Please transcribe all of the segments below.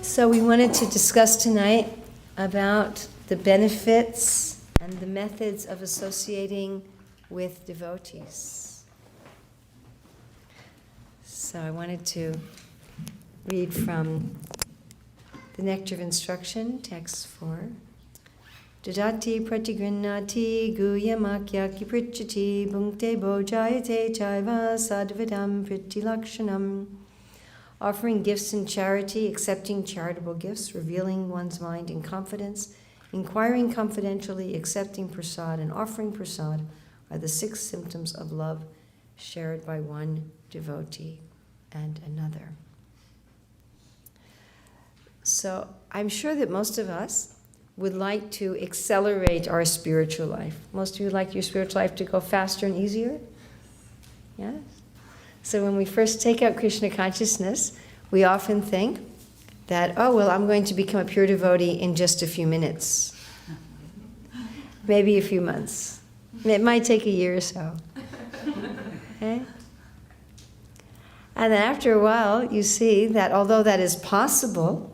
So we wanted to discuss tonight about the benefits and the methods of associating with devotees. So I wanted to read from the Nectar of Instruction, text 4. Dadati pratigrinnati guyamakyaki prichati bhunkte bojayate chaiva sadvidam pritilakshanam. Offering gifts in charity, accepting charitable gifts, revealing one's mind in confidence, inquiring confidentially, accepting prasad, and offering prasad are the 6 symptoms of love shared by one devotee and another. So I'm sure that most of us would like to accelerate our spiritual life. Most of you would like your spiritual life to go faster and easier? Yes? So when we first take out Krishna consciousness, we often think that, oh, well, I'm going to become a pure devotee in just a few minutes. Maybe a few months. It might take a year or so. Okay? And then after a while, you see that although that is possible,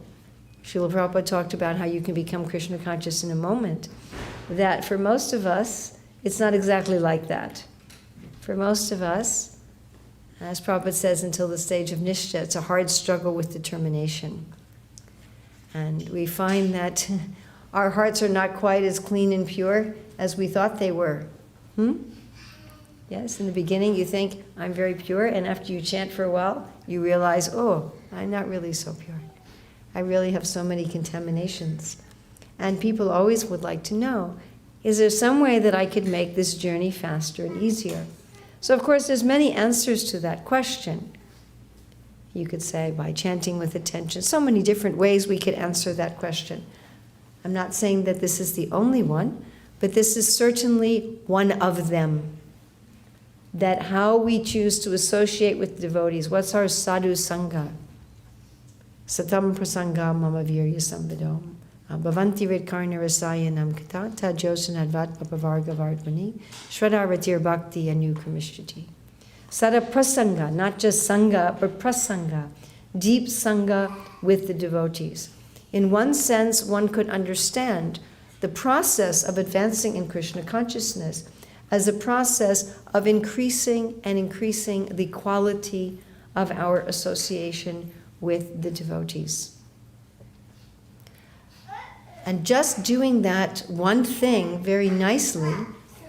Srila Prabhupada talked about how you can become Krishna conscious in a moment, that for most of us, it's not exactly like that. For most of us, as Prabhupada says, until the stage of Nishta, it's a hard struggle with determination. And we find that our hearts are not quite as clean and pure as we thought they were. Yes, in the beginning you think, I'm very pure, and after you chant for a while, you realize, oh, I'm not really so pure. I really have so many contaminations. And people always would like to know, is there some way that I could make this journey faster and easier? So of course there's many answers to that question. You could say by chanting with attention. So many different ways we could answer that question. I'm not saying that this is the only one, but this is certainly one of them. That how we choose to associate with devotees, what's our sadhu sangha? Satam prasanga mama virya samvidom. Bhavanti vidkarna rasayanam katata josanadvat papavarga vardmani shradaratir bhakti anukramishtati. Sada prasanga, not just sangha, but prasanga, deep sangha with the devotees. In one sense, one could understand the process of advancing in Krishna consciousness as a process of increasing and increasing the quality of our association with the devotees. And just doing that one thing very nicely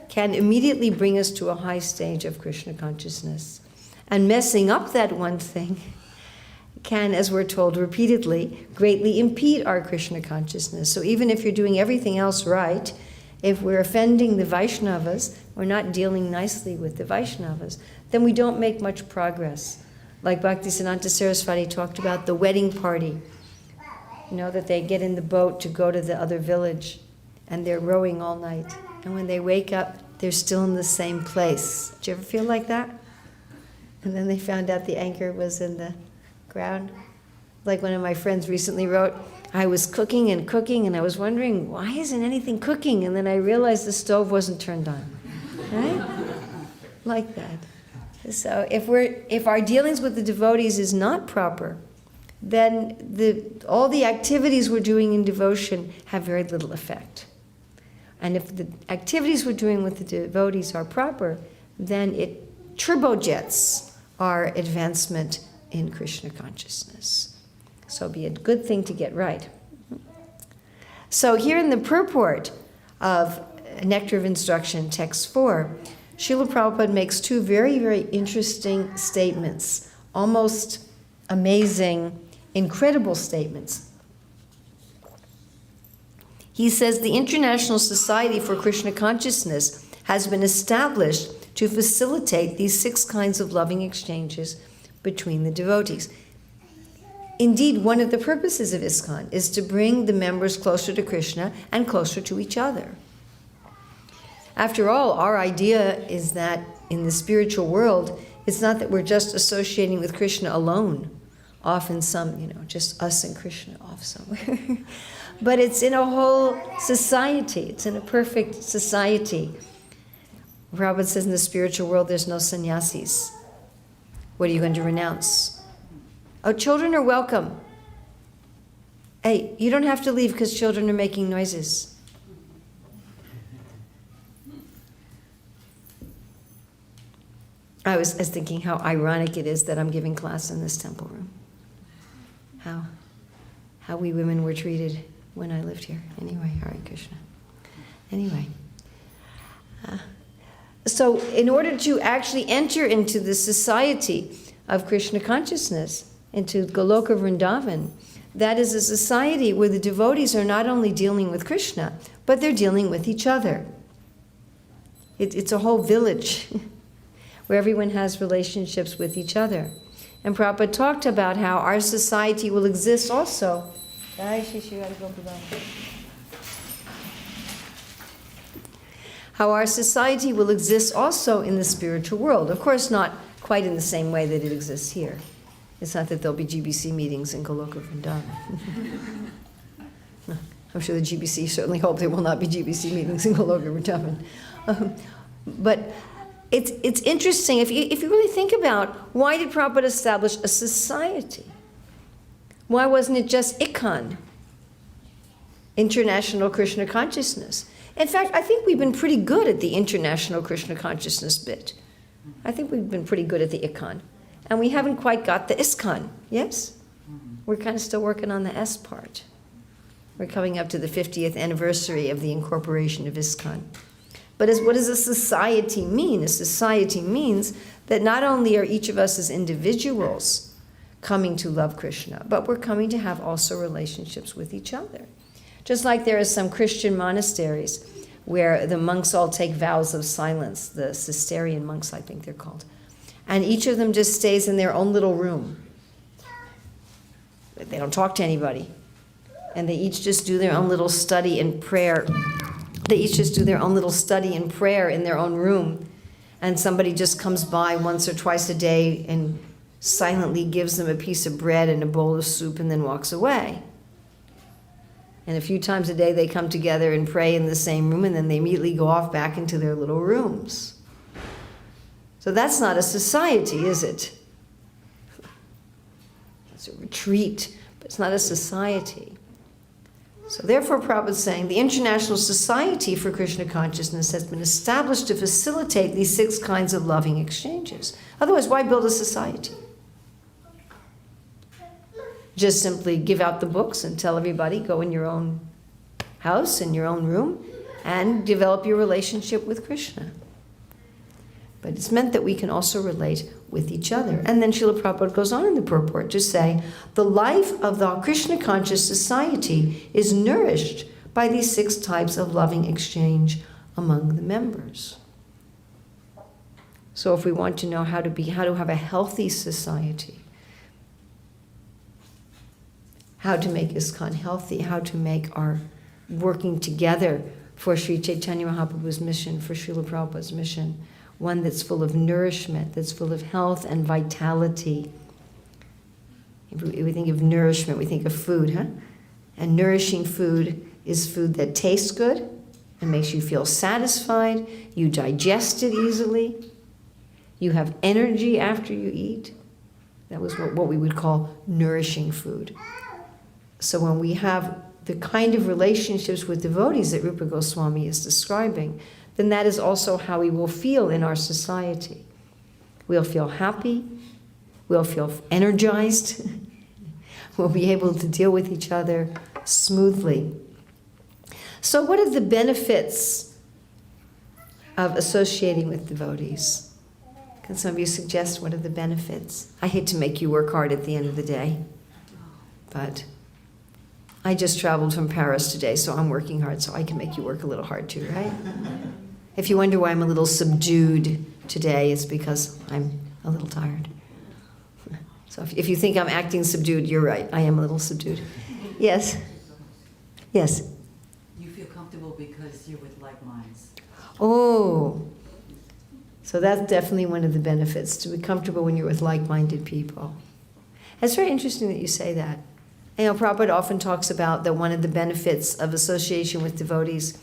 can immediately bring us to a high stage of Krishna consciousness. And messing up that one thing can, as we're told repeatedly, greatly impede our Krishna consciousness. So even if you're doing everything else right, if we're offending the Vaishnavas, we're not dealing nicely with the Vaishnavas, then we don't make much progress. Like Bhaktisiddhanta Saraswati talked about the wedding party. You know, that they get in the boat to go to the other village, and they're rowing all night. And when they wake up, they're still in the same place. Did you ever feel like that? And then they found out the anchor was in the ground. Like one of my friends recently wrote, I was cooking, and I was wondering, why isn't anything cooking? And then I realized the stove wasn't turned on. Right? Like that. So if our dealings with the devotees is not proper, then all the activities we're doing in devotion have very little effect. And if the activities we're doing with the devotees are proper, then it turbojets our advancement in Krishna consciousness. So it'd be a good thing to get right. So here in the purport of Nectar of Instruction, text 4, Srila Prabhupada makes 2 very, very interesting statements, almost amazing, incredible statements. He says the International Society for Krishna Consciousness has been established to facilitate these 6 kinds of loving exchanges between the devotees. Indeed, one of the purposes of ISKCON is to bring the members closer to Krishna and closer to each other. After all, our idea is that in the spiritual world, it's not that we're just associating with Krishna alone. Often just us and Krishna off somewhere. But it's in a whole society. It's in a perfect society. Prabhupada says in the spiritual world there's no sannyasis. What are you going to renounce? Oh, children are welcome. Hey, you don't have to leave because children are making noises. I was thinking how ironic it is that I'm giving class in this temple room. How we women were treated when I lived here. Anyway, Hare Krishna. Anyway. So in order to actually enter into the society of Krishna consciousness, into Goloka Vrindavan, that is a society where the devotees are not only dealing with Krishna, but they're dealing with each other. It's a whole village where everyone has relationships with each other. And Prabhupada talked about how our society will exist also. How our society will exist also in the spiritual world. Of course, not quite in the same way that it exists here. It's not that there'll be GBC meetings in Goloka Vrindavan. I'm sure the GBC certainly hope there will not be GBC meetings in Goloka Vrindavan. But it's interesting, if you really think about, why did Prabhupada establish a society? Why wasn't it just IKCON, International Krishna Consciousness? In fact, I think we've been pretty good at the International Krishna Consciousness bit. I think we've been pretty good at the IKCON. And we haven't quite got the ISKCON, yes? We're kind of still working on the S part. We're coming up to the 50th anniversary of the incorporation of ISKCON. But what does a society mean? A society means that not only are each of us as individuals coming to love Krishna, but we're coming to have also relationships with each other. Just like there are some Christian monasteries where the monks all take vows of silence, the Cistercian monks, I think they're called. And each of them just stays in their own little room. They don't talk to anybody. And they each just do their own little study and prayer. They each just do their own little study and prayer in their own room. And somebody just comes by once or twice a day and silently gives them a piece of bread and a bowl of soup and then walks away. And a few times a day they come together and pray in the same room, and then they immediately go off back into their little rooms. So that's not a society, is it? It's a retreat, but it's not a society. So therefore, Prabhupada is saying the International Society for Krishna Consciousness has been established to facilitate these 6 kinds of loving exchanges. Otherwise, why build a society? Just simply give out the books and tell everybody, go in your own house, in your own room, and develop your relationship with Krishna. But it's meant that we can also relate with each other. And then Srila Prabhupada goes on in the purport to say, the life of the Krishna conscious society is nourished by these 6 types of loving exchange among the members. So if we want to know how to have a healthy society, how to make ISKCON healthy, how to make our working together for Sri Chaitanya Mahaprabhu's mission, for Srila Prabhupada's mission, one that's full of nourishment, that's full of health and vitality. If we think of nourishment, we think of food, huh? And nourishing food is food that tastes good and makes you feel satisfied, you digest it easily, you have energy after you eat. That was what we would call nourishing food. So when we have the kind of relationships with devotees that Rupa Goswami is describing, then that is also how we will feel in our society. We'll feel happy, we'll feel energized, we'll be able to deal with each other smoothly. So what are the benefits of associating with devotees? Can some of you suggest what are the benefits? I hate to make you work hard at the end of the day, but I just traveled from Paris today, so I'm working hard, so I can make you work a little hard too, right? If you wonder why I'm a little subdued today, it's because I'm a little tired. So if you think I'm acting subdued, you're right. I am a little subdued. Yes? Yes? You feel comfortable because you're with like minds. Oh, so that's definitely one of the benefits, to be comfortable when you're with like-minded people. It's very interesting that you say that. You know, Prabhupada often talks about that one of the benefits of association with devotees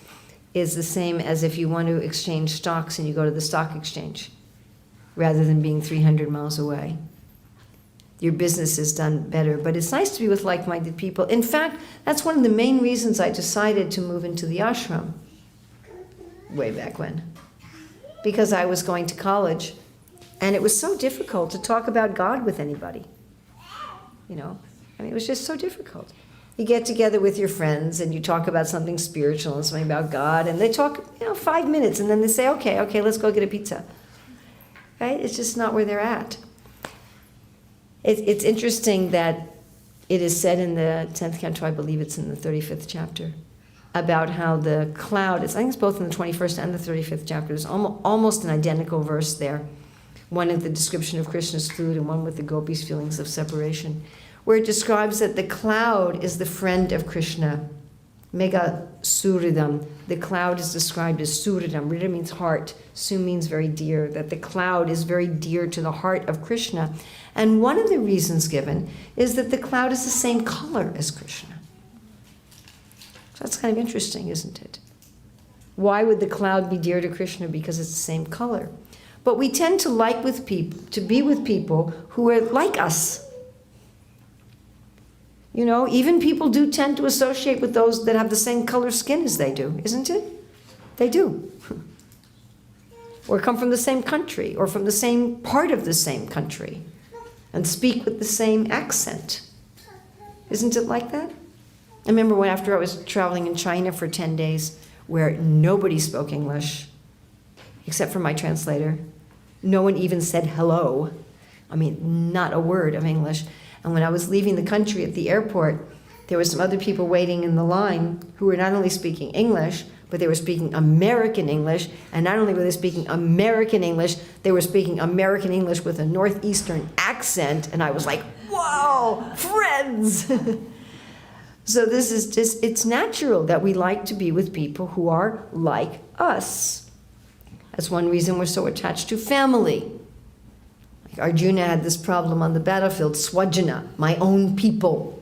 is the same as if you want to exchange stocks and you go to the stock exchange, rather than being 300 miles away. your business is done better. But it's nice to be with like-minded people. In fact, that's one of the main reasons I decided to move into the ashram way back when. Because I was going to college, and it was so difficult to talk about God with anybody. You know, I mean, it was just so difficult. You get together with your friends and you talk about something spiritual and something about God, and they talk, 5 minutes, and then they say, okay, let's go get a pizza. Right? It's just not where they're at. It's interesting that it is said in the 10th canto, I believe it's in the 35th chapter, about how the cloud, I think it's both in the 21st and the 35th chapter, there's almost an identical verse there. One in the description of Krishna's food and one with the gopis' feelings of separation, where it describes that the cloud is the friend of Krishna. Mega Suridam. The cloud is described as Suridam. Rida means heart. Su means very dear. That the cloud is very dear to the heart of Krishna. And one of the reasons given is that the cloud is the same color as Krishna. So that's kind of interesting, isn't it? Why would the cloud be dear to Krishna? Because it's the same color. But we tend to be with people who are like us. Even people do tend to associate with those that have the same color skin as they do, isn't it? They do. Or come from the same country, or from the same part of the same country, and speak with the same accent. Isn't it like that? I remember after I was traveling in China for 10 days, where nobody spoke English, except for my translator. No one even said hello. I mean, not a word of English. And when I was leaving the country at the airport, there were some other people waiting in the line who were not only speaking English, but they were speaking American English. And not only were they speaking American English, they were speaking American English with a Northeastern accent. And I was like, whoa, friends! So this is just, it's natural that we like to be with people who are like us. That's one reason we're so attached to family. Arjuna had this problem on the battlefield, swajana, my own people.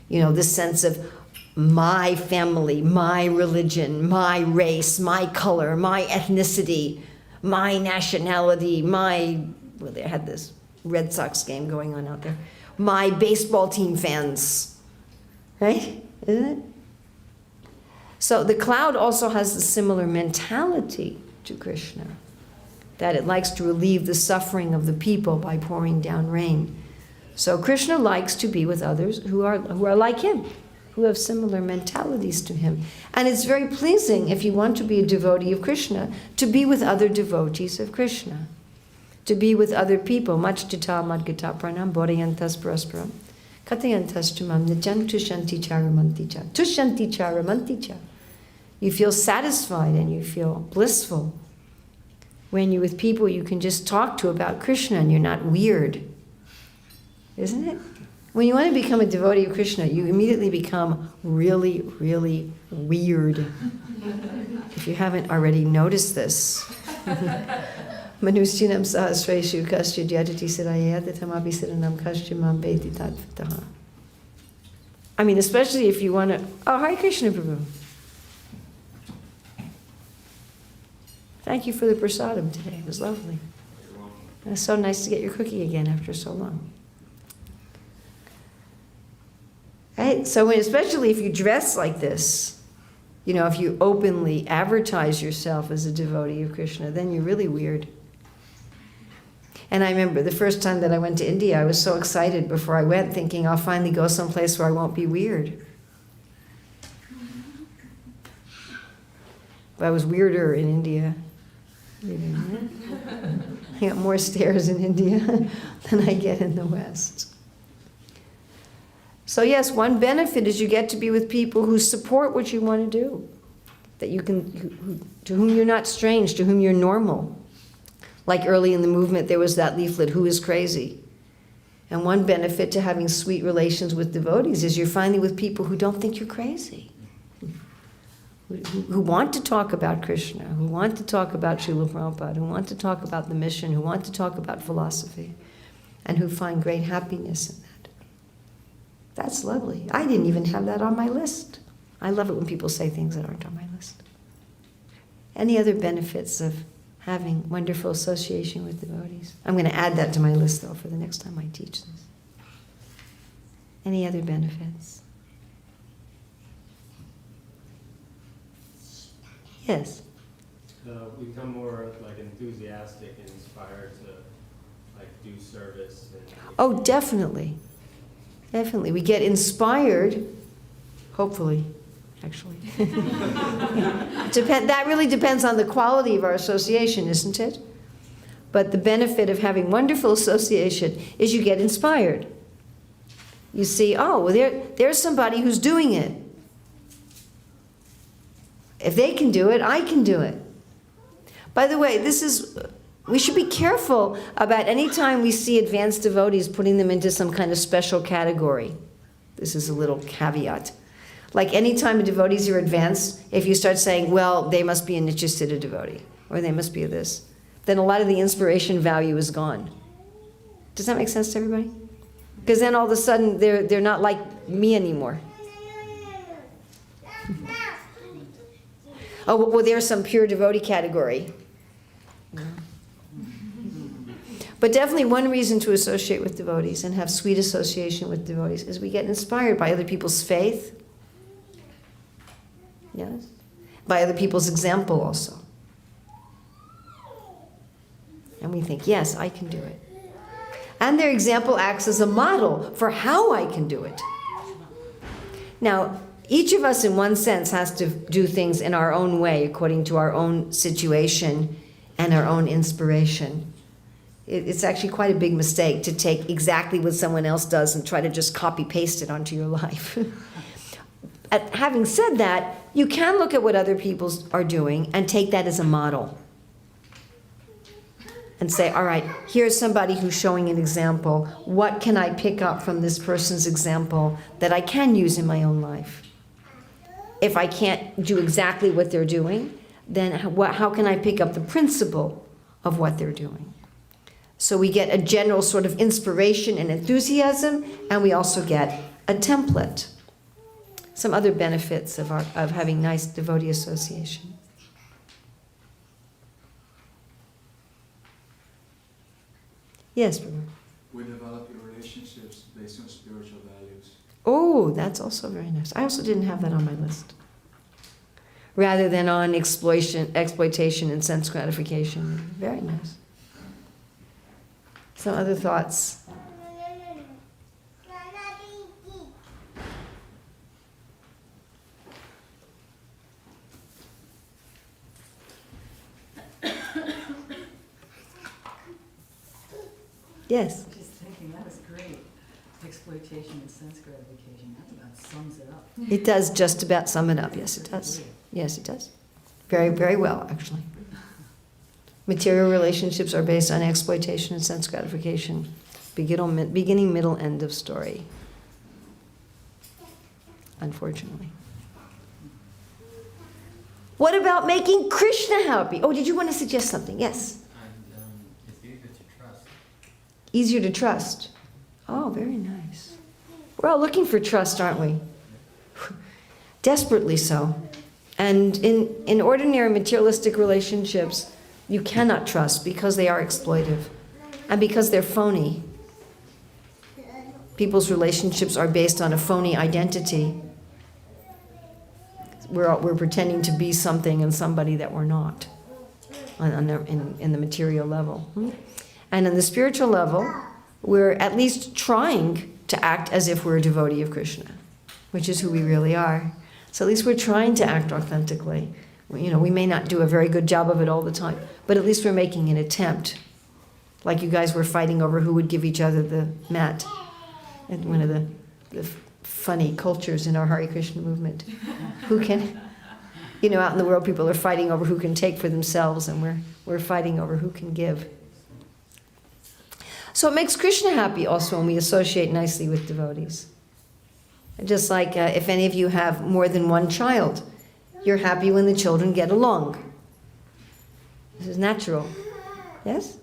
This sense of my family, my religion, my race, my color, my ethnicity, my nationality, they had this Red Sox game going on out there, my baseball team fans, right? Isn't it? So the cloud also has a similar mentality to Krishna, that it likes to relieve the suffering of the people by pouring down rain. So Krishna likes to be with others who are like him, who have similar mentalities to him. And it's very pleasing, if you want to be a devotee of Krishna, to be with other devotees of Krishna, to be with other people. Majjita madgita pranam bodhayantas parasparam katayantas tumam nijam tushanti charamanticha. Tushanti charamanticha. You feel satisfied and you feel blissful when you're with people you can just talk to about Krishna and you're not weird. Isn't it? When you want to become a devotee of Krishna, you immediately become really, really weird. If you haven't already noticed this. Manushchinam sahasreshu kasya jyatati sirayatamapi siranam kasyamam vedi tatvataha. I mean, especially if you want to... Oh, Hare Krishna, Prabhu. Thank you for the prasadam today. It was lovely. It was so nice to get your cookie again after so long. Right? So especially if you dress like this, if you openly advertise yourself as a devotee of Krishna, then you're really weird. And I remember the first time that I went to India, I was so excited before I went, thinking I'll finally go someplace where I won't be weird. But I was weirder in India. I got more stares in India than I get in the West. So yes, one benefit is you get to be with people who support what you want to do, that you can, to whom you're not strange, to whom you're normal. Like early in the movement, there was that leaflet, "Who is crazy?" And one benefit to having sweet relations with devotees is you're finally with people who don't think you're crazy, who want to talk about Krishna, who want to talk about Srila Prabhupada, who want to talk about the mission, who want to talk about philosophy, and who find great happiness in that. That's lovely. I didn't even have that on my list. I love it when people say things that aren't on my list. Any other benefits of having wonderful association with devotees. I'm going to add that to my list, though, for the next time I teach this. Any other benefits? Yes? We become more like enthusiastic and inspired to like do service. Oh, definitely. Definitely. We get inspired, hopefully, actually. That really depends on the quality of our association, isn't it? But the benefit of having wonderful association is you get inspired. You see, oh, well, there's somebody who's doing it. If they can do it, I can do it. By the way, we should be careful about any time we see advanced devotees putting them into some kind of special category. This is a little caveat. Like any time devotees are advanced, if you start saying, well, they must be a Nityasiddha devotee, or they must be a this, then a lot of the inspiration value is gone. Does that make sense to everybody? Because then all of a sudden they're not like me anymore. Oh, well, there's some pure devotee category. But definitely one reason to associate with devotees and have sweet association with devotees is we get inspired by other people's faith. Yes? By other people's example also. And we think, yes, I can do it. And their example acts as a model for how I can do it. Now, each of us in one sense has to do things in our own way according to our own situation and our own inspiration. It's actually quite a big mistake to take exactly what someone else does and try to just copy-paste it onto your life. Having said that, you can look at what other people are doing and take that as a model. And say, all right, here's somebody who's showing an example. What can I pick up from this person's example that I can use in my own life? If I can't do exactly what they're doing, then how can I pick up the principle of what they're doing? So we get a general sort of inspiration and enthusiasm, and we also get a template. Some other benefits of having nice devotee association. Yes, brother. We develop relationships based on spiritual values. Oh, that's also very nice. I also didn't have that on my list. Rather than on exploitation and sense gratification. Very nice. Some other thoughts? Yes. Just thinking, that was great. Exploitation and sense gratification, that about sums it up. It does just about sum it up. Yes, it does. Yes, it does. Very, very well, actually. Material relationships are based on exploitation and sense gratification. Beginning, middle, end of story. Unfortunately. What about making Krishna happy? Oh, did you want to suggest something? Yes. It's easier to trust. Easier to trust. Oh, very nice. We're all looking for trust, aren't we? Desperately so. And in ordinary materialistic relationships, you cannot trust because they are exploitive and because they're phony. People's relationships are based on a phony identity. We're pretending to be something and somebody that we're not in the material level. And in the spiritual level, we're at least trying to act as if we're a devotee of Krishna, which is who we really are. So at least we're trying to act authentically. We may not do a very good job of it all the time, but at least we're making an attempt. Like you guys were fighting over who would give each other the mat. And one of the funny cultures in our Hare Krishna movement. Who can, out in the world people are fighting over who can take for themselves, and we're fighting over who can give. So it makes Krishna happy also when we associate nicely with devotees. Just like if any of you have more than one child, you're happy when the children get along. This is natural. Yes?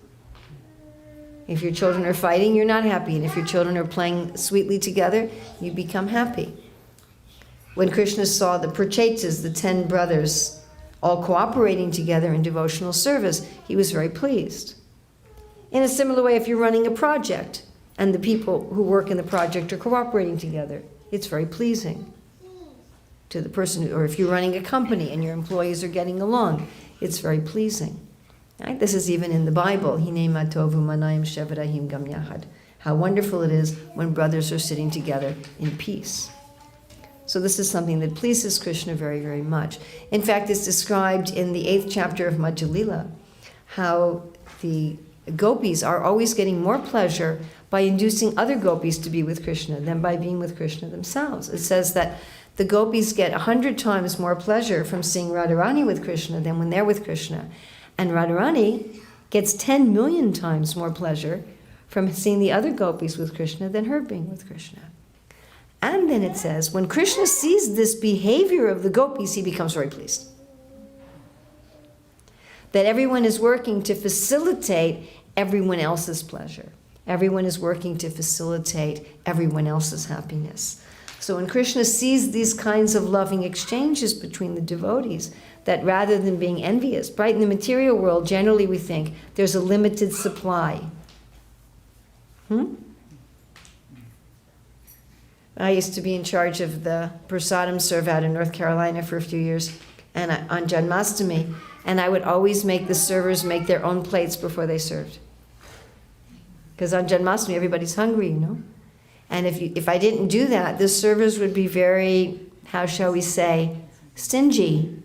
If your children are fighting, you're not happy. And if your children are playing sweetly together, you become happy. When Krishna saw the Prachetas, the 10 brothers, all cooperating together in devotional service, he was very pleased. In a similar way, if you're running a project and the people who work in the project are cooperating together, it's very pleasing to the person, or if you're running a company and your employees are getting along, it's very pleasing. Right? This is even in the Bible. Hine ma tovu manayim shevarahim gam yahad. How wonderful it is when brothers are sitting together in peace. So this is something that pleases Krishna very, very much. In fact, it's described in the 8th chapter of Madhya Lila, how the gopis are always getting more pleasure by inducing other gopis to be with Krishna than by being with Krishna themselves. It says that the gopis get 100 times more pleasure from seeing Radharani with Krishna than when they're with Krishna. And Radharani gets 10 million times more pleasure from seeing the other gopis with Krishna than her being with Krishna. And then it says, when Krishna sees this behavior of the gopis, he becomes very pleased. That everyone is working to facilitate everyone else's pleasure. Everyone is working to facilitate everyone else's happiness. So when Krishna sees these kinds of loving exchanges between the devotees, that rather than being envious, right, in the material world, generally we think there's a limited supply. I used to be in charge of the prasadam serve out in North Carolina for a few years, and on Janmashtami, and I would always make the servers make their own plates before they served. Because on Janmashtami, everybody's hungry, you know? And if I didn't do that, the servers would be very, how shall we say, stingy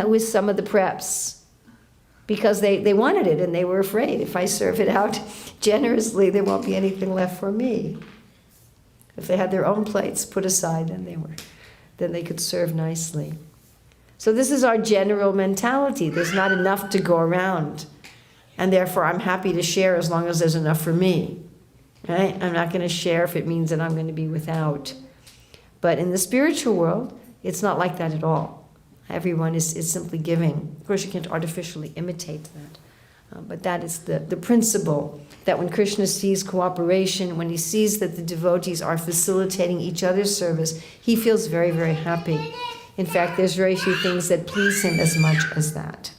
with some of the preps. Because they wanted it and they were afraid. If I serve it out generously, there won't be anything left for me. If they had their own plates put aside, then they could serve nicely. So this is our general mentality. There's not enough to go around. And therefore, I'm happy to share as long as there's enough for me. Right? I'm not going to share if it means that I'm going to be without. But in the spiritual world, it's not like that at all. Everyone is simply giving. Of course, you can't artificially imitate that. But that is the principle, that when Krishna sees cooperation, when he sees that the devotees are facilitating each other's service, he feels very, very happy. In fact, there's very few things that please him as much as that.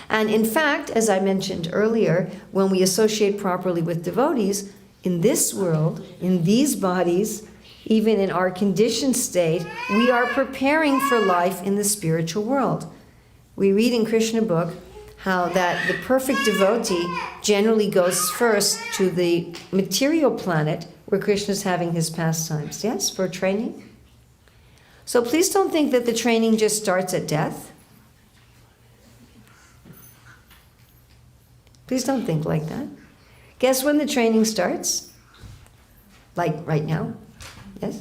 And in fact, as I mentioned earlier, when we associate properly with devotees, in this world, in these bodies, even in our conditioned state, we are preparing for life in the spiritual world. We read in Krishna book how that the perfect devotee generally goes first to the material planet where Krishna is having his pastimes. Yes, for training. So please don't think that the training just starts at death. Please don't think like that. Guess when the training starts? Like right now. Yes?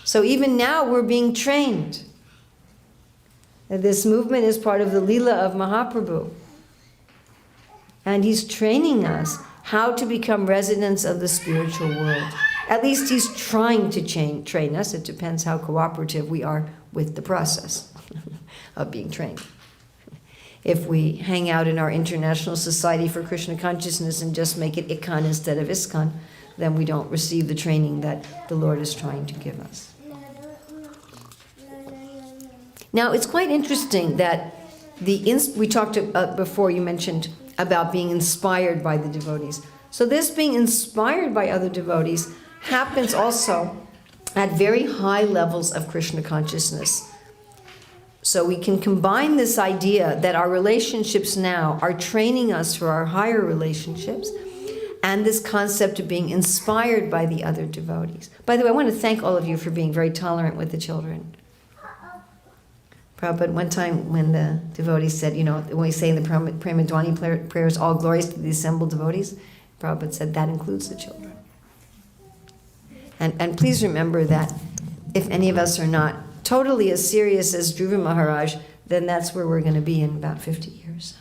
So even now we're being trained. This movement is part of the Leela of Mahaprabhu. And he's training us how to become residents of the spiritual world. At least he's trying to train us. It depends how cooperative we are with the process of being trained. If we hang out in our International Society for Krishna Consciousness and just make it IKCON instead of ISKCON, then we don't receive the training that the Lord is trying to give us. Now, it's quite interesting that we talked before, you mentioned about being inspired by the devotees. So this being inspired by other devotees happens also at very high levels of Krishna consciousness. So we can combine this idea that our relationships now are training us for our higher relationships, and this concept of being inspired by the other devotees. By the way, I want to thank all of you for being very tolerant with the children. Prabhupada, one time when the devotees said, when we say in the Premadwani prayers, all glories to the assembled devotees, Prabhupada said that includes the children. And please remember that if any of us are not totally as serious as Dhruva Maharaj, then that's where we're going to be in about 50 years.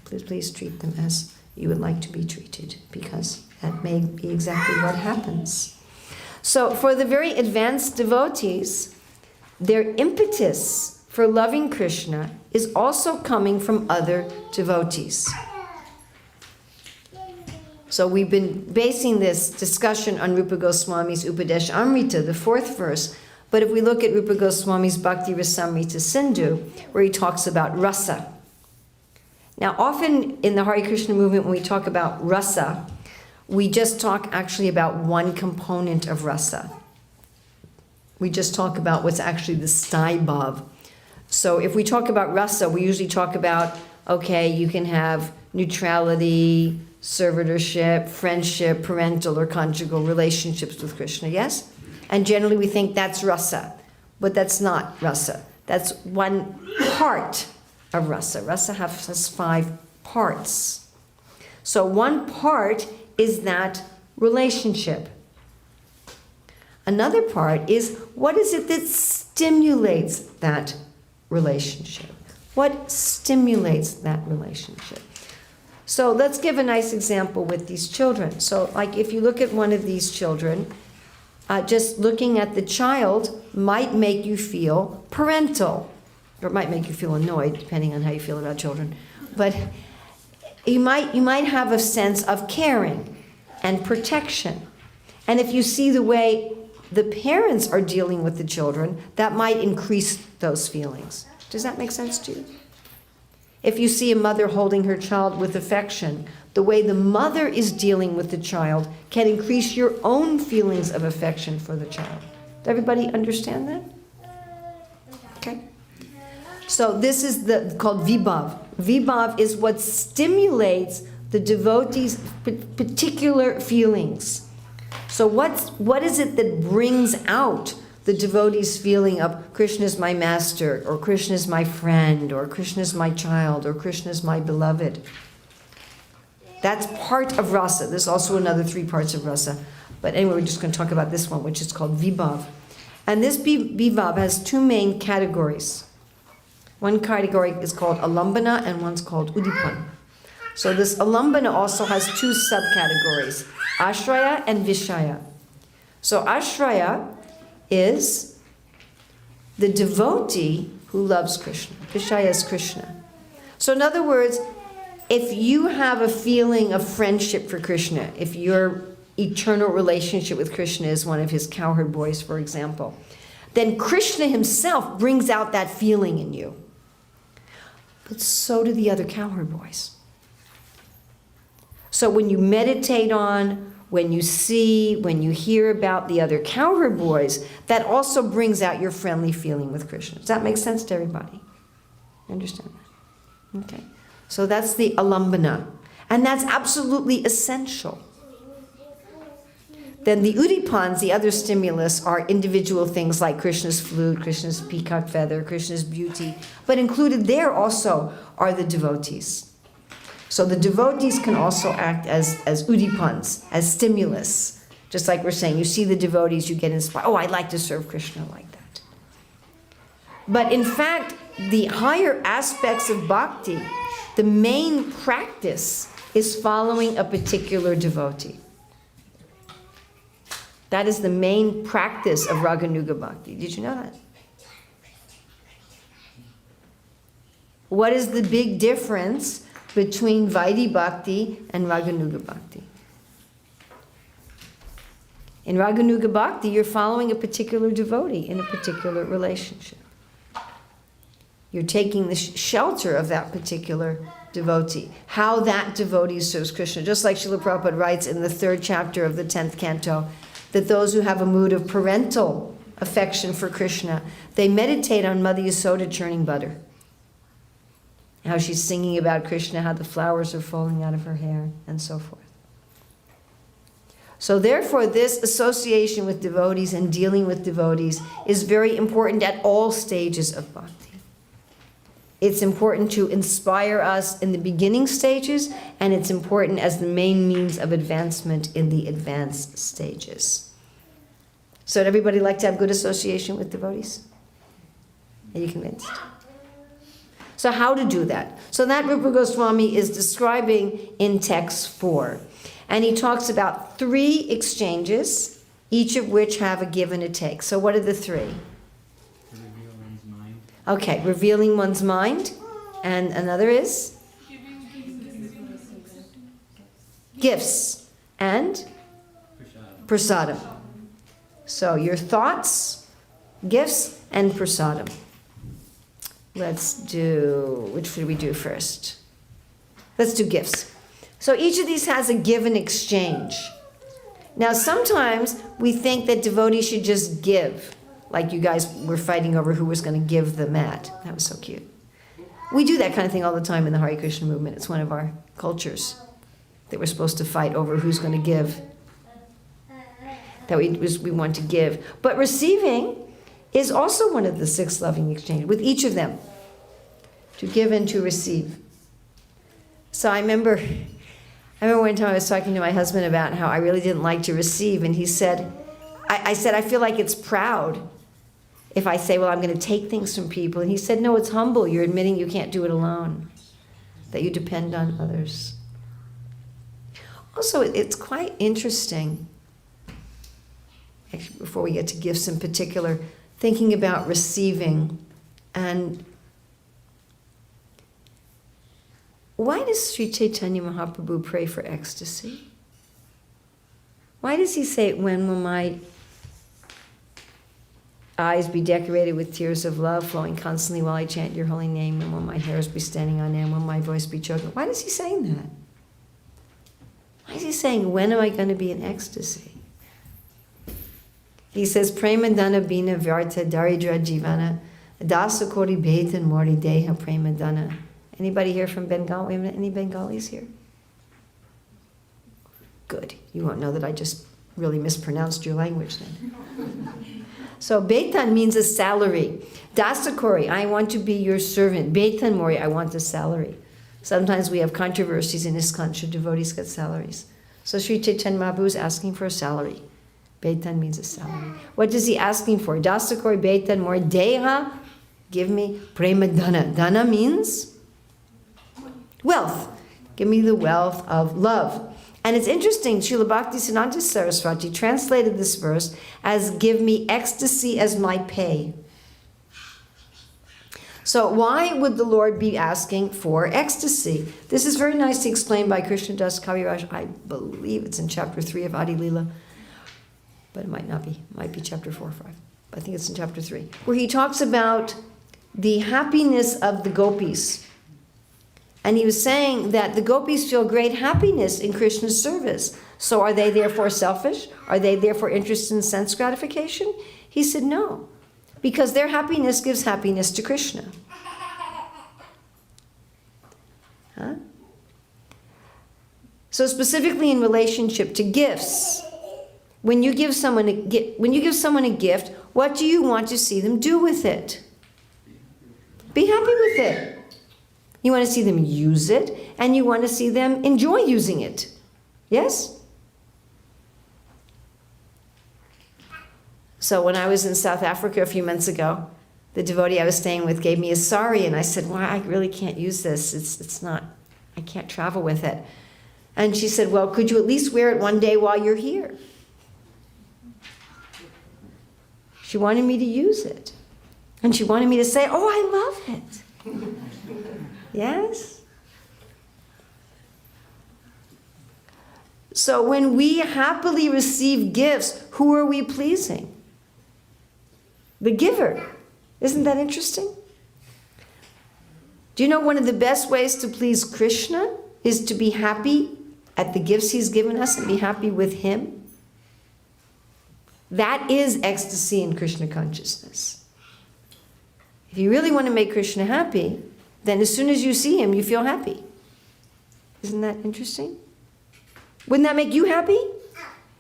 Please treat them as you would like to be treated, because that may be exactly what happens. So for the very advanced devotees, their impetus for loving Krishna is also coming from other devotees. So we've been basing this discussion on Rupa Goswami's Upadesh Amrita, the 4th verse, But if we look at Rupa Goswami's Bhakti Rasamrita Sindhu, where he talks about rasa. Now, often in the Hare Krishna movement, when we talk about rasa, we just talk actually about one component of rasa. We just talk about what's actually the staibhav. So if we talk about rasa, we usually talk about, okay, you can have neutrality, servitorship, friendship, parental or conjugal relationships with Krishna, yes? And generally we think that's rasa, but that's not rasa. That's one part of rasa. Rasa has 5 parts. So one part is that relationship. Another part is, what is it that stimulates that relationship? What stimulates that relationship? So let's give a nice example with these children. So like if you look at one of these children, just looking at the child might make you feel parental, or it might make you feel annoyed, depending on how you feel about children. But you might have a sense of caring and protection. And if you see the way the parents are dealing with the children, that might increase those feelings. Does that make sense to you? If you see a mother holding her child with affection, the way the mother is dealing with the child can increase your own feelings of affection for the child. Does everybody understand that? Okay. So this is called vibhav. Vibhav is what stimulates the devotee's particular feelings. So what is it that brings out the devotee's feeling of Krishna is my master, or Krishna is my friend, or Krishna is my child, or Krishna is my beloved? That's part of rasa. There's also another 3 parts of rasa. But anyway, we're just going to talk about this one, which is called vibhav. And this vibhav has 2 main categories. One category is called alambana and one's called udipan. So this alambana also has 2 subcategories, ashraya and vishaya. So ashraya is the devotee who loves Krishna. Vishaya is Krishna. So in other words, if you have a feeling of friendship for Krishna, if your eternal relationship with Krishna is one of his cowherd boys, for example, then Krishna himself brings out that feeling in you. But so do the other cowherd boys. So when you meditate on, when you see, when you hear about the other cowherd boys, that also brings out your friendly feeling with Krishna. Does that make sense to everybody? You understand that? Okay. So that's the alambana. And that's absolutely essential. Then the udipans, the other stimulus, are individual things like Krishna's flute, Krishna's peacock feather, Krishna's beauty. But included there also are the devotees. So the devotees can also act as udipans, as stimulus. Just like we're saying, you see the devotees, you get inspired. Oh, I'd like to serve Krishna like that. But in fact, the higher aspects of bhakti, the main practice is following a particular devotee. That is the main practice of Raganuga Bhakti. Did you know that? What is the big difference between Vaidhi Bhakti and Raganuga Bhakti? In Raganuga Bhakti, you're following a particular devotee in a particular relationship. You're taking the shelter of that particular devotee. How that devotee serves Krishna. Just like Srila Prabhupada writes in the 3rd chapter of the 10th canto, that those who have a mood of parental affection for Krishna, they meditate on Mother Yasoda churning butter. How she's singing about Krishna, how the flowers are falling out of her hair, and so forth. So therefore, this association with devotees and dealing with devotees is very important at all stages of bhakti. It's important to inspire us in the beginning stages, and it's important as the main means of advancement in the advanced stages. So would everybody like to have good association with devotees? Are you convinced? So how to do that? So that Rupa Goswami is describing in text 4. And he talks about 3 exchanges, each of which have a give and a take. So what are the 3? Reveal one's mind. Okay, revealing one's mind. And another is? Gifts. And? Prasadam. So your thoughts, Gifts and prasadam. Let's do, which should we do first? Let's do gifts. So each of these has a give and exchange. Now sometimes we think that devotees should just give, like you guys were fighting over who was going to give the mat. That was so cute. We do that kind of thing all the time in the Hare Krishna movement. It's one of our cultures that we're supposed to fight over who's going to give, that we want to give. But receiving is also one of the 6 loving exchanges, with each of them, to give and to receive. So I remember one time I was talking to my husband about how I really didn't like to receive, and he said, I said, I feel like it's proud if I say, well, I'm going to take things from people. And he said, no, it's humble. You're admitting you can't do it alone, that you depend on others. Also, it's quite interesting, actually, before we get to gifts in particular, thinking about receiving. And why does Sri Chaitanya Mahaprabhu pray for ecstasy? Why does he say, when will my eyes be decorated with tears of love flowing constantly while I chant your holy name, and will my hairs be standing on end, will my voice be choking? Why is he saying that? Why is he saying, when am I going to be in ecstasy? He says, Prema dana bina vyartha daridra jivana dasa kori bhetan mori deha prema dana. Anybody here from Bengal? We have any Bengalis here? Good. You won't know that I just really mispronounced your language then. So betan means a salary. Dasakori, I want to be your servant. Betan mori, I want a salary. Sometimes we have controversies in ISKCON, should devotees get salaries. So Sri Chaitanya Mahaprabhu is asking for a salary. Betan means a salary. What is he asking for? Dasakori betan mori deha, give me prema dana. Dana means wealth. Give me the wealth of love. And it's interesting, Srila Bhaktisiddhanta Saraswati translated this verse as, give me ecstasy as my pay. So why would the Lord be asking for ecstasy? This is very nicely explained by Krishnadas Kaviraj. I believe it's in chapter 3 of Adi Lila, but it might not be. It might be chapter 4 or 5. I think it's in chapter 3, where he talks about the happiness of the gopis. And he was saying that the gopis feel great happiness in Krishna's service. So are they therefore selfish? Are they therefore interested in sense gratification? He said no, because their happiness gives happiness to Krishna. Huh? So specifically in relationship to gifts, when you give someone a gift, what do you want to see them do with it? Be happy with it. You want to see them use it, and you want to see them enjoy using it. Yes? So when I was in South Africa a few months ago, the devotee I was staying with gave me a sari, and I said, well, I really can't use this. It's not, I can't travel with it. And she said, well, could you at least wear it one day while you're here? She wanted me to use it. And she wanted me to say, oh, I love it. Yes? So when we happily receive gifts, who are we pleasing? The giver. Isn't that interesting? Do you know one of the best ways to please Krishna is to be happy at the gifts he's given us and be happy with him? That is ecstasy in Krishna consciousness. If you really want to make Krishna happy, then as soon as you see him, you feel happy. Isn't that interesting? Wouldn't that make you happy?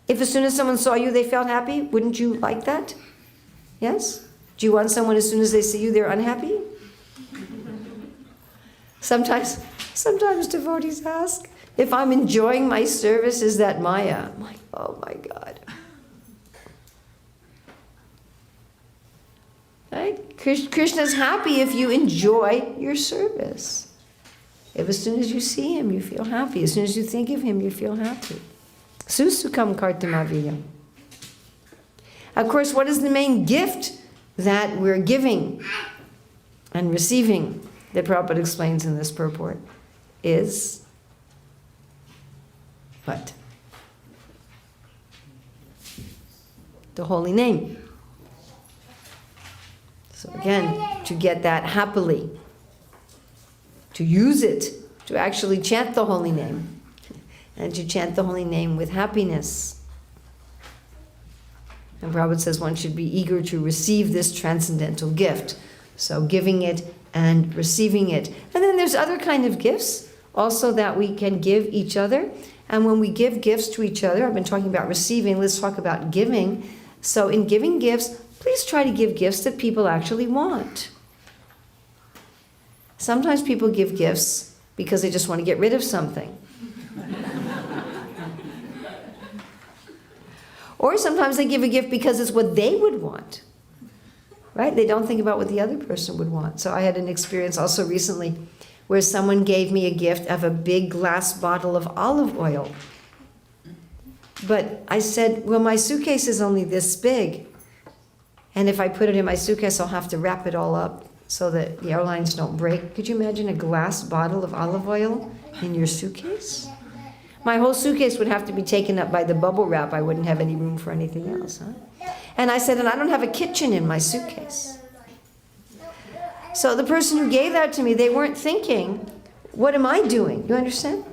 If as soon as someone saw you, they felt happy, wouldn't you like that? Yes? Do you want someone as soon as they see you, they're unhappy? Sometimes devotees ask, if I'm enjoying my service, is that Maya? I'm like, oh my God. Right? Krishna's happy if you enjoy your service. If as soon as you see him, you feel happy. As soon as you think of him, you feel happy. Susukam kartamaviyam. Of course, what is the main gift that we're giving and receiving, that Prabhupada explains in this purport, is what? The holy name. again, to get that happily, to use it, to actually chant the holy name, and to chant the holy name with happiness. And Prabhupada says one should be eager to receive this transcendental gift. So giving it and receiving it. And then there's other kind of gifts also that we can give each other. And when we give gifts to each other, I've been talking about receiving, let's talk about giving. So in giving gifts, please try to give gifts that people actually want. Sometimes people give gifts because they just want to get rid of something. Or sometimes they give a gift because it's what they would want. Right? They don't think about what the other person would want. So I had an experience also recently where someone gave me a gift of a big glass bottle of olive oil. But I said, well, my suitcase is only this big. And if I put it in my suitcase, I'll have to wrap it all up so that the airlines don't break. Could you imagine a glass bottle of olive oil in your suitcase? My whole suitcase would have to be taken up by the bubble wrap. I wouldn't have any room for anything else. Huh? And I said, and I don't have a kitchen in my suitcase. So the person who gave that to me, they weren't thinking, what am I doing? You understand?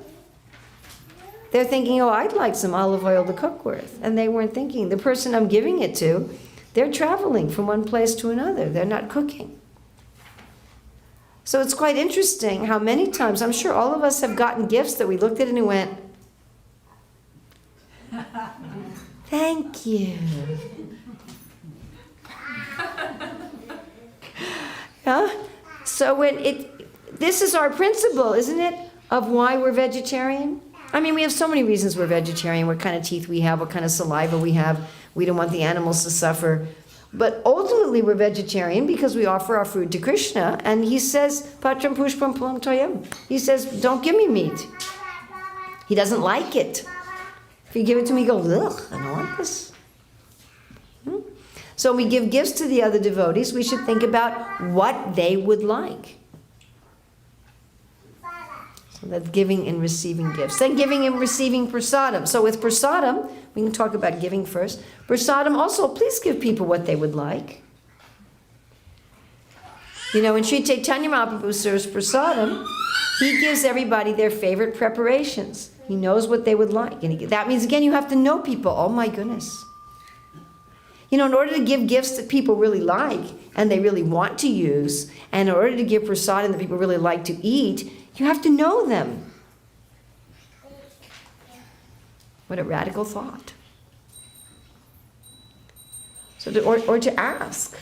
They're thinking, oh, I'd like some olive oil to cook with. And they weren't thinking, the person I'm giving it to, they're traveling from one place to another. They're not cooking. So it's quite interesting how many times, I'm sure all of us have gotten gifts that we looked at it and went, thank you. Yeah? So this is our principle, isn't it, of why we're vegetarian? I mean, we have so many reasons we're vegetarian, what kind of teeth we have, what kind of saliva we have. We don't want the animals to suffer. But ultimately we're vegetarian because we offer our food to Krishna. And he says, Patram pushpam phalam toyam. He says, don't give me meat. He doesn't like it. If you give it to me, he goes, ugh, I don't want this. So when we give gifts to the other devotees, we should think about what they would like. So that's giving and receiving gifts. Then giving and receiving prasadam. So with prasadam, we can talk about giving first. Prasadam also, please give people what they would like. You know, when Sri Chaitanya Mahaprabhu serves prasadam, he gives everybody their favorite preparations. He knows what they would like. And that means, again, you have to know people. Oh my goodness. You know, in order to give gifts that people really like and they really want to use, and in order to give prasadam that people really like to eat, you have to know them. What a radical thought. So or to ask.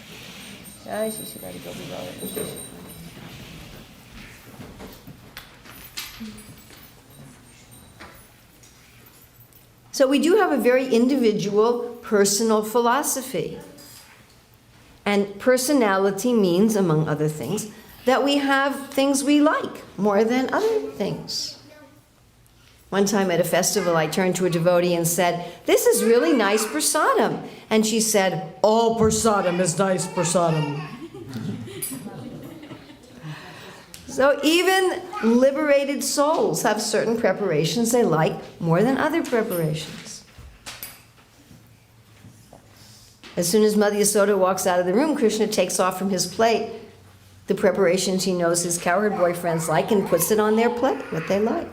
So we do have a very individual, personal philosophy. And personality means, among other things, that we have things we like more than other things. One time at a festival, I turned to a devotee and said, "This is really nice prasadam." And she said, "All prasadam is nice prasadam." So even liberated souls have certain preparations they like more than other preparations. As soon as Mother Yasoda walks out of the room, Krishna takes off from his plate the preparations he knows his cowherd boyfriends like and puts it on their plate, what they like.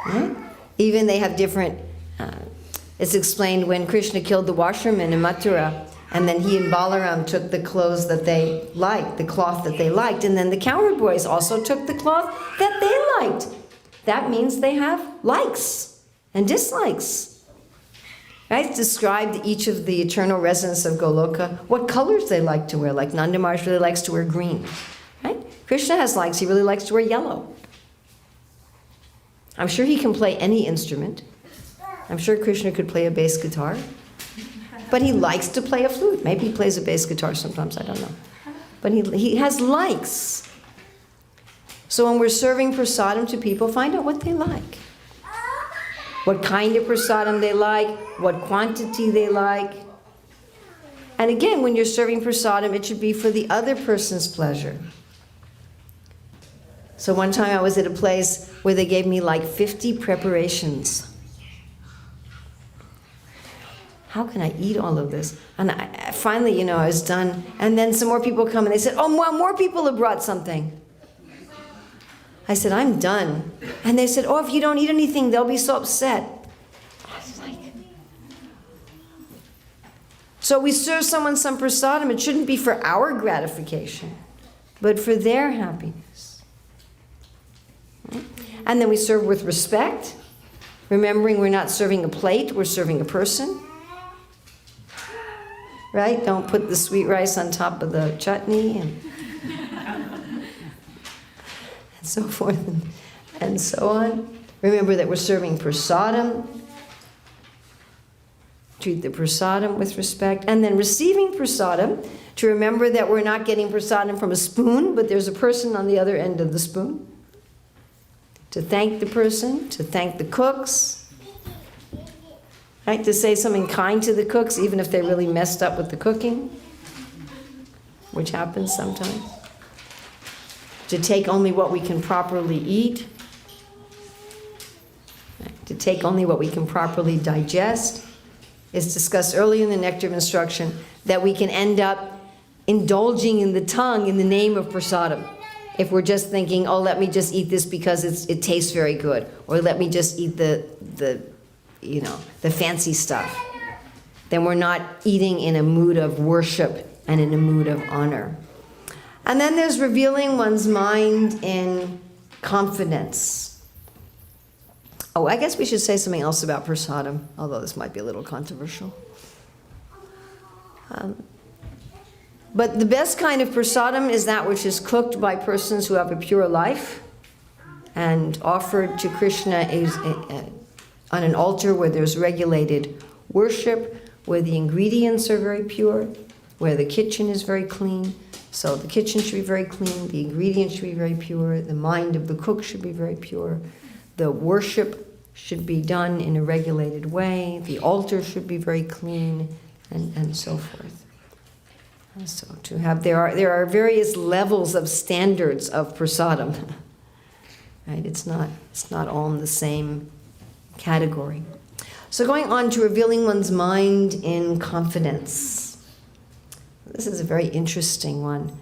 Right? Even they have different, it's explained when Krishna killed the washerman in Mathura, and then he and Balaram took the clothes that they liked, the cloth that they liked, and then the cowherd boys also took the cloth that they liked. That means they have likes and dislikes. Right? It's described each of the eternal residents of Goloka, what colors they like to wear. Like Nanda Maharaj really likes to wear green. Right? Krishna has likes, he really likes to wear yellow. I'm sure he can play any instrument. I'm sure Krishna could play a bass guitar. But he likes to play a flute. Maybe he plays a bass guitar sometimes, I don't know. But he has likes. So when we're serving prasadam to people, find out what they like. What kind of prasadam they like, what quantity they like. And again, when you're serving prasadam, it should be for the other person's pleasure. So one time I was at a place where they gave me like 50 preparations. how can I eat all of this? And finally, I was done. And then some more people come and they said, oh, more people have brought something. I said, I'm done. And they said, oh, if you don't eat anything, they'll be so upset. I was like, so we serve someone some prasadam. It shouldn't be for our gratification, but for their happiness. And then we serve with respect, remembering we're not serving a plate, we're serving a person. Right? Don't put the sweet rice on top of the chutney and so forth and so on. Remember that we're serving prasadam. Treat the prasadam with respect. And then receiving prasadam, to remember that we're not getting prasadam from a spoon, but there's a person on the other end of the spoon. To thank the person, to thank the cooks. Right? To say something kind to the cooks, even if they really messed up with the cooking, which happens sometimes. To take only what we can properly eat. Right? To take only what we can properly digest. It's discussed earlier in the Nectar of Instruction that we can end up indulging in the tongue in the name of prasadam. If we're just thinking, oh, let me just eat this because it tastes very good, or let me just eat the fancy stuff, then we're not eating in a mood of worship and in a mood of honor. And then there's revealing one's mind in confidence. Oh, I guess we should say something else about prasadam, although this might be a little controversial. But the best kind of prasadam is that which is cooked by persons who have a pure life and offered to Krishna on an altar where there's regulated worship, where the ingredients are very pure, where the kitchen is very clean. So the kitchen should be very clean, the ingredients should be very pure, the mind of the cook should be very pure, the worship should be done in a regulated way, the altar should be very clean, and so forth. And so to have, there are various levels of standards of prasadam. Right? It's not all in the same category. So going on to revealing one's mind in confidence. This is a very interesting one.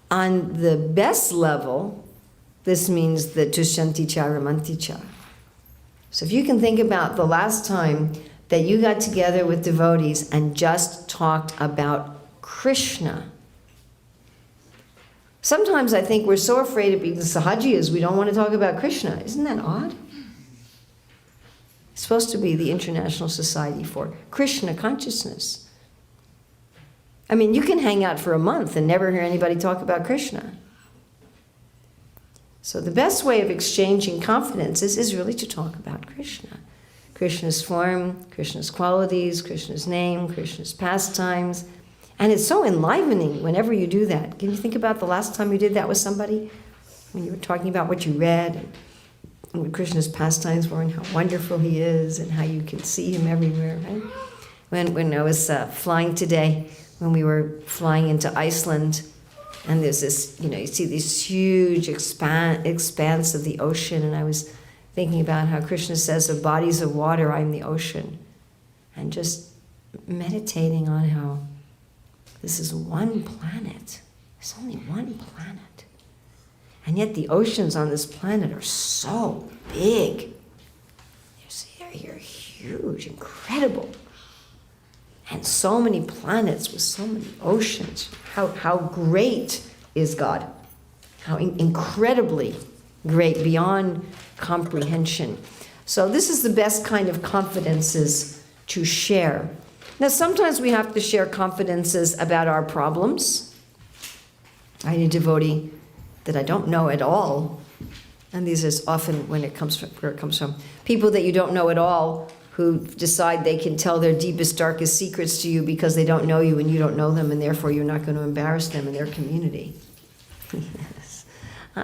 On the best level, this means the tushanticha ramanticha. So if you can think about the last time that you got together with devotees and just talked about Krishna. Sometimes I think we're so afraid of being sahajiyas, we don't want to talk about Krishna. Isn't that odd? It's supposed to be the International Society for Krishna Consciousness. I mean, you can hang out for a month and never hear anybody talk about Krishna. So the best way of exchanging confidences is really to talk about Krishna. Krishna's form, Krishna's qualities, Krishna's name, Krishna's pastimes. And it's so enlivening whenever you do that. Can you think about the last time you did that with somebody? When you were talking about what you read and what Krishna's pastimes were and how wonderful he is and how you can see him everywhere, right? When I was flying today, when we were flying into Iceland, and there's this, you see this huge expanse of the ocean, and I was thinking about how Krishna says, of bodies of water, I'm the ocean. And just meditating on how this is one planet. There's only one planet. And yet the oceans on this planet are so big. They're huge, incredible. And so many planets with so many oceans. How great is God? How incredibly great, beyond comprehension. So this is the best kind of confidences to share. Now sometimes we have to share confidences about our problems. I had a devotee that I don't know at all, and these is often when it comes from where it comes from. People that you don't know at all who decide they can tell their deepest, darkest secrets to you because they don't know you and you don't know them, and therefore you're not going to embarrass them in their community. Yes.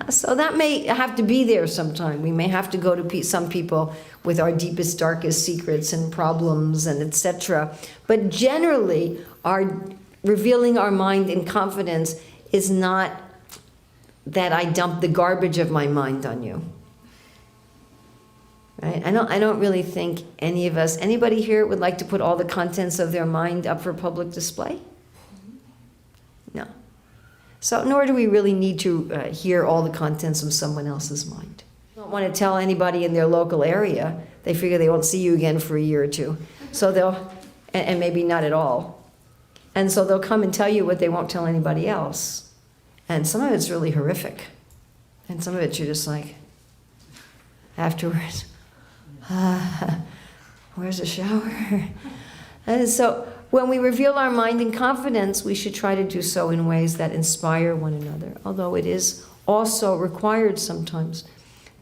So that may have to be there sometime. We may have to go to some people with our deepest, darkest secrets and problems and etc. But generally, our revealing our mind in confidence is not that I dump the garbage of my mind on you. Right? I don't really think any of us, anybody here would like to put all the contents of their mind up for public display? No. So nor do we really need to hear all the contents of someone else's mind. They don't want to tell anybody in their local area. They figure they won't see you again for a year or two. So they'll, and maybe not at all. And so they'll come and tell you what they won't tell anybody else. And some of it's really horrific. And some of it you're just like, afterwards, where's the shower? And so when we reveal our mind in confidence, we should try to do so in ways that inspire one another, although it is also required sometimes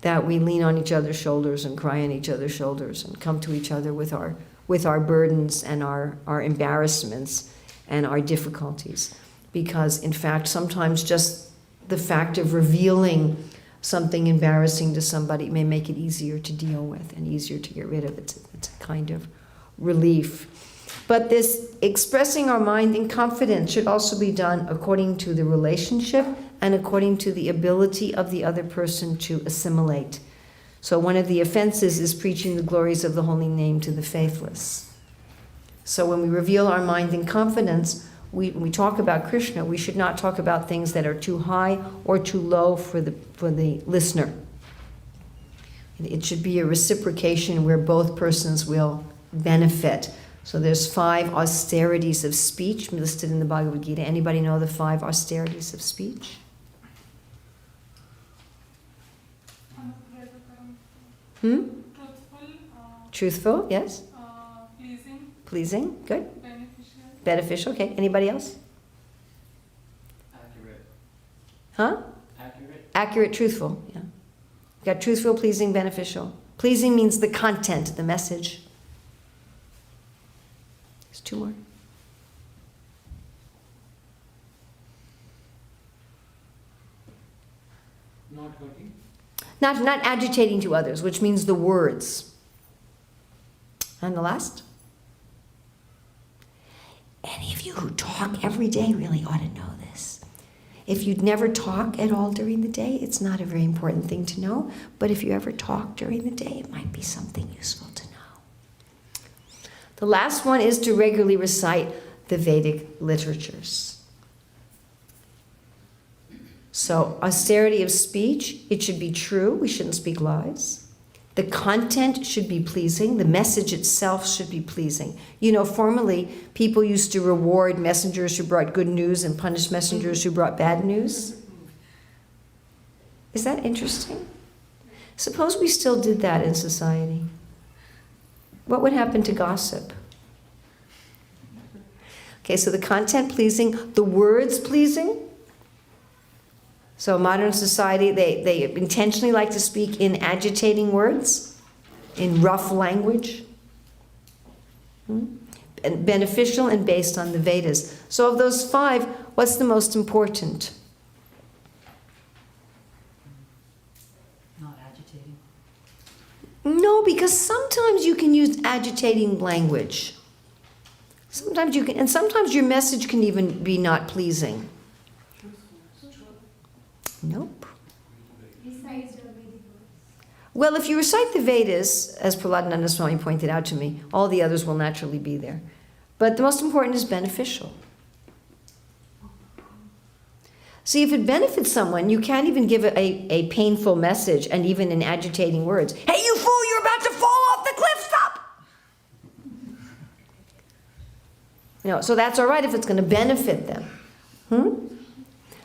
that we lean on each other's shoulders and cry on each other's shoulders and come to each other with our burdens and our embarrassments and our difficulties. Because in fact, sometimes just the fact of revealing something embarrassing to somebody may make it easier to deal with and easier to get rid of. It's a kind of relief. But this expressing our mind in confidence should also be done according to the relationship and according to the ability of the other person to assimilate. So one of the offenses is preaching the glories of the holy name to the faithless. So when we reveal our mind in confidence, when we talk about Krishna, we should not talk about things that are too high or too low for the listener. It should be a reciprocation where both persons will benefit. So there's 5 austerities of speech listed in the Bhagavad Gita. Anybody know the 5 austerities of speech? Truthful, yes. Pleasing, good. Beneficial, okay. Anybody else? Accurate. Huh? Accurate. Accurate, truthful, yeah. You got truthful, pleasing, beneficial. Pleasing means the content, the message. There's 2 more. Not hurting. Not agitating to others, which means the words. And the last? Any of you who talk every day really ought to know this. If you'd never talk at all during the day, it's not a very important thing to know. But if you ever talk during the day, it might be something useful to know. The last one is to regularly recite the Vedic literatures. So, austerity of speech, it should be true. We shouldn't speak lies. The content should be pleasing. The message itself should be pleasing. You know, formerly, people used to reward messengers who brought good news and punish messengers who brought bad news. Is that interesting? Suppose we still did that in society. What would happen to gossip? Okay, so the content pleasing, the words pleasing. So modern society, they intentionally like to speak in agitating words, in rough language, and beneficial and based on the Vedas. So of those 5, what's the most important? Not agitating. No, because sometimes you can use agitating language. Sometimes you can, and sometimes your message can even be not pleasing. Nope. Well, if you recite the Vedas, as Prahladananda Swami pointed out to me, all the others will naturally be there. But the most important is beneficial. See, if it benefits someone, you can't even give a painful message and even in agitating words. Hey, you fool, you're about to fall off the cliff, stop! You know, so that's all right if it's going to benefit them.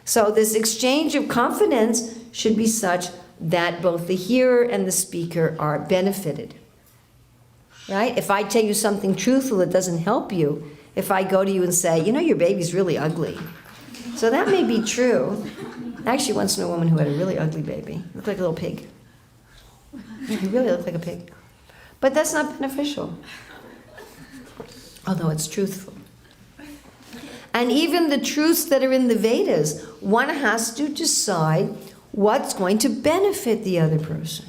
So this exchange of confidence should be such that both the hearer and the speaker are benefited. Right? If I tell you something truthful that doesn't help you, if I go to you and say, you know, your baby's really ugly. So that may be true. I actually once knew a woman who had a really ugly baby. Looked like a little pig. He really looked like a pig. But that's not beneficial. Although it's truthful. And even the truths that are in the Vedas, one has to decide what's going to benefit the other person.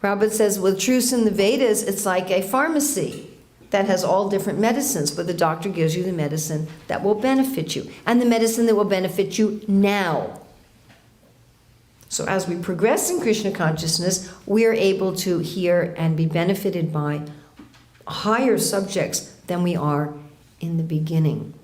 Prabhupada says, with truths in the Vedas, it's like a pharmacy that has all different medicines, but the doctor gives you the medicine that will benefit you, and the medicine that will benefit you now. So as we progress in Krishna consciousness, we are able to hear and be benefited by higher subjects than we are in the beginning.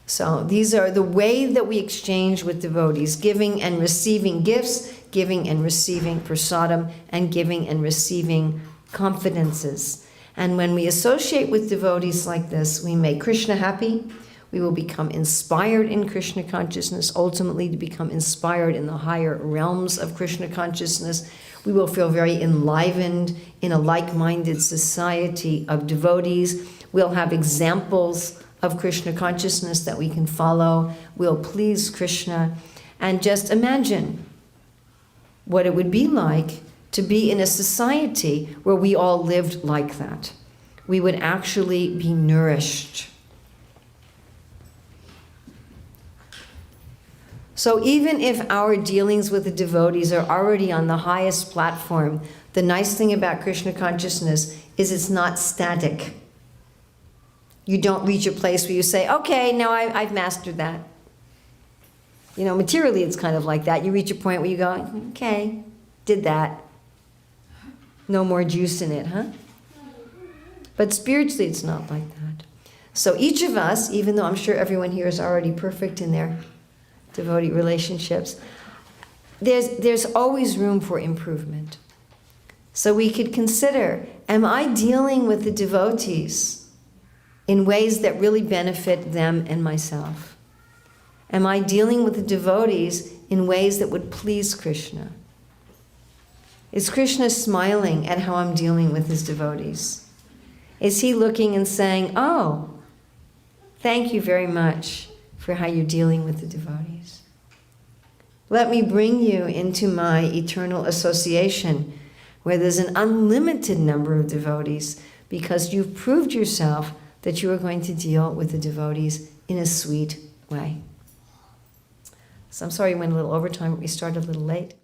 So these are the way that we exchange with devotees, giving and receiving gifts, giving and receiving prasadam, and giving and receiving confidences. And when we associate with devotees like this, we make Krishna happy. We will become inspired in Krishna consciousness, ultimately to become inspired in the higher realms of Krishna consciousness. We will feel very enlivened in a like-minded society of devotees. We'll have examples of Krishna consciousness that we can follow. We'll please Krishna. And just imagine what it would be like to be in a society where we all lived like that. We would actually be nourished. So even if our dealings with the devotees are already on the highest platform, the nice thing about Krishna consciousness is it's not static. You don't reach a place where you say, okay, now I've mastered that. You know, materially it's kind of like that. You reach a point where you go, okay, did that. No more juice in it, huh? But spiritually it's not like that. So each of us, even though I'm sure everyone here is already perfect in their devotee relationships, there's always room for improvement. So we could consider, am I dealing with the devotees in ways that really benefit them and myself? Am I dealing with the devotees in ways that would please Krishna? Is Krishna smiling at how I'm dealing with his devotees? Is he looking and saying, oh, thank you very much for how you're dealing with the devotees? Let me bring you into my eternal association where there's an unlimited number of devotees because you've proved yourself that you are going to deal with the devotees in a sweet way. So I'm sorry we went a little overtime, but we started a little late.